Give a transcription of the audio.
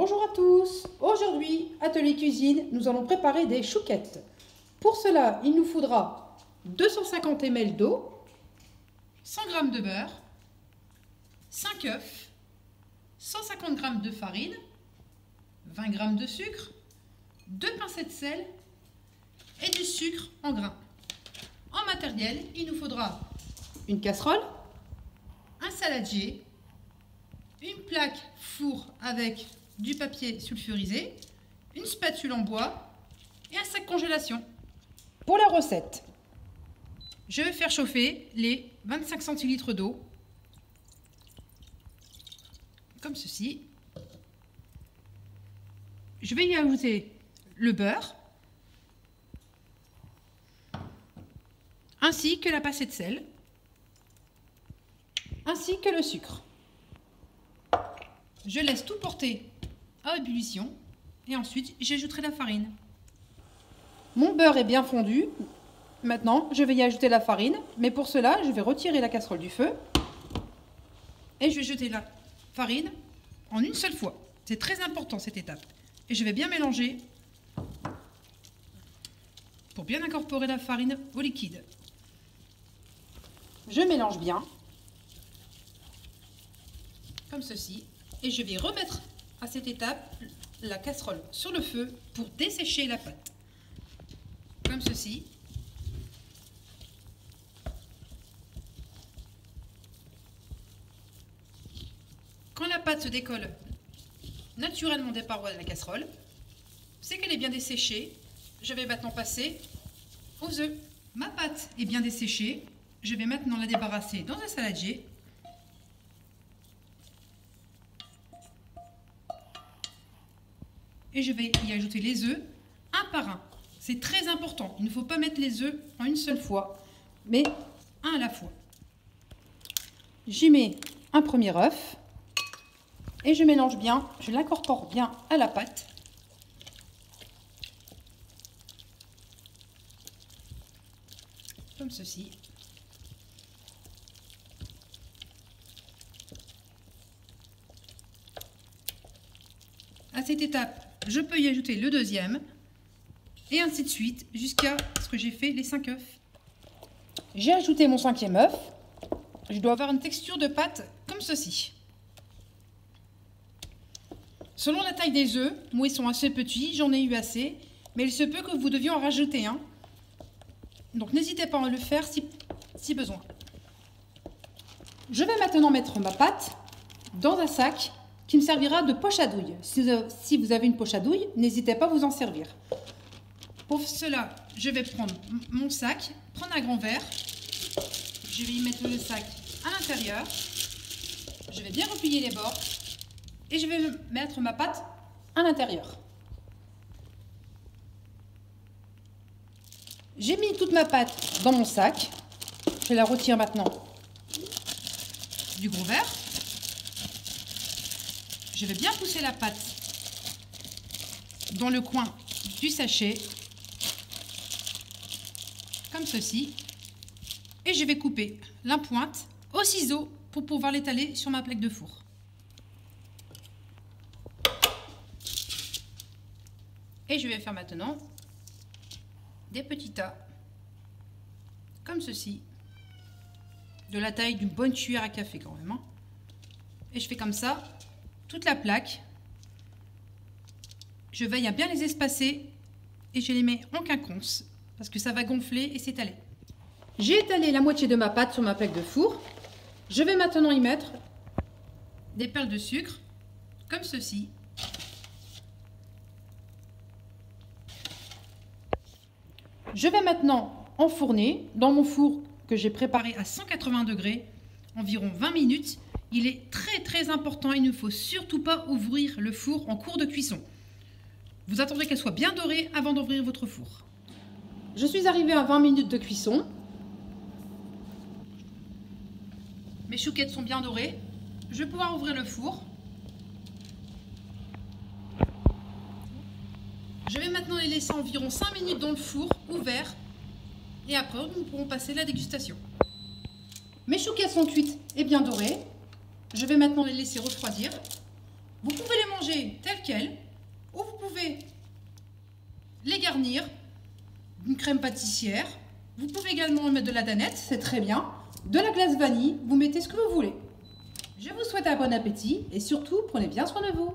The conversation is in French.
Bonjour à tous. Aujourd'hui, atelier cuisine, nous allons préparer des chouquettes. Pour cela, il nous faudra 250 ml d'eau, 100 g de beurre, 5 œufs, 150 g de farine, 20 g de sucre, 2 pincées de sel et du sucre en grains. En matériel, il nous faudra une casserole, un saladier, une plaque four avec du papier sulfurisé, une spatule en bois et un sac congélation. Pour la recette, je vais faire chauffer les 25 centilitres d'eau, comme ceci. Je vais y ajouter le beurre, ainsi que la pincée de sel, ainsi que le sucre. Je laisse tout porter à ébullition et ensuite j'ajouterai la farine. Mon beurre est bien fondu. Maintenant, je vais y ajouter la farine, mais pour cela, je vais retirer la casserole du feu et je vais jeter la farine en une seule fois. C'est très important cette étape. Et je vais bien mélanger pour bien incorporer la farine au liquide. Je mélange bien, comme ceci, et je vais remettre à cette étape la casserole sur le feu pour dessécher la pâte, comme ceci. Quand la pâte se décolle naturellement des parois de la casserole, c'est qu'elle est bien desséchée. Je vais maintenant passer aux œufs. Ma pâte est bien desséchée. Je vais maintenant la débarrasser dans un saladier. Et je vais y ajouter les œufs un par un. C'est très important. Il ne faut pas mettre les œufs en une seule fois, mais un à la fois. J'y mets un premier œuf et je mélange bien, je l'incorpore bien à la pâte. Comme ceci. À cette étape, je peux y ajouter le deuxième et ainsi de suite jusqu'à ce que j'ai fait les 5 œufs. J'ai ajouté mon 5e œuf. Je dois avoir une texture de pâte comme ceci. Selon la taille des œufs, moi ils sont assez petits, j'en ai eu assez, mais il se peut que vous deviez en rajouter un. Donc n'hésitez pas à le faire si besoin. Je vais maintenant mettre ma pâte dans un sac qui me servira de poche à douille. Si vous avez une poche à douille, n'hésitez pas à vous en servir. Pour cela, je vais prendre mon sac, prendre un grand verre. Je vais y mettre le sac à l'intérieur. Je vais bien replier les bords. Et je vais mettre ma pâte à l'intérieur. J'ai mis toute ma pâte dans mon sac. Je la retire maintenant du gros verre. Je vais bien pousser la pâte dans le coin du sachet, comme ceci. Et je vais couper la pointe au ciseau pour pouvoir l'étaler sur ma plaque de four. Et je vais faire maintenant des petits tas, comme ceci, de la taille d'une bonne cuillère à café quand même. Et je fais comme ça toute la plaque. Je veille à bien les espacer et je les mets en quinconce parce que ça va gonfler et s'étaler. J'ai étalé la moitié de ma pâte sur ma plaque de four. Je vais maintenant y mettre des perles de sucre, comme ceci. Je vais maintenant enfourner dans mon four que j'ai préparé à 180 degrés, environ 20 minutes. Il est très important, il ne faut surtout pas ouvrir le four en cours de cuisson. Vous attendrez qu'elle soit bien dorée avant d'ouvrir votre four. Je suis arrivée à 20 minutes de cuisson. Mes chouquettes sont bien dorées. Je vais pouvoir ouvrir le four. Je vais maintenant les laisser environ 5 minutes dans le four ouvert. Et après, nous pourrons passer à la dégustation. Mes chouquettes sont cuites et bien dorées. Je vais maintenant les laisser refroidir. Vous pouvez les manger manger telles quelles, ou vous pouvez les garnir d'une crème pâtissière. Vous pouvez également mettre de la danette, c'est très bien. De la glace vanille, vous mettez ce que vous voulez. Je vous souhaite un bon appétit et surtout, prenez bien soin de vous.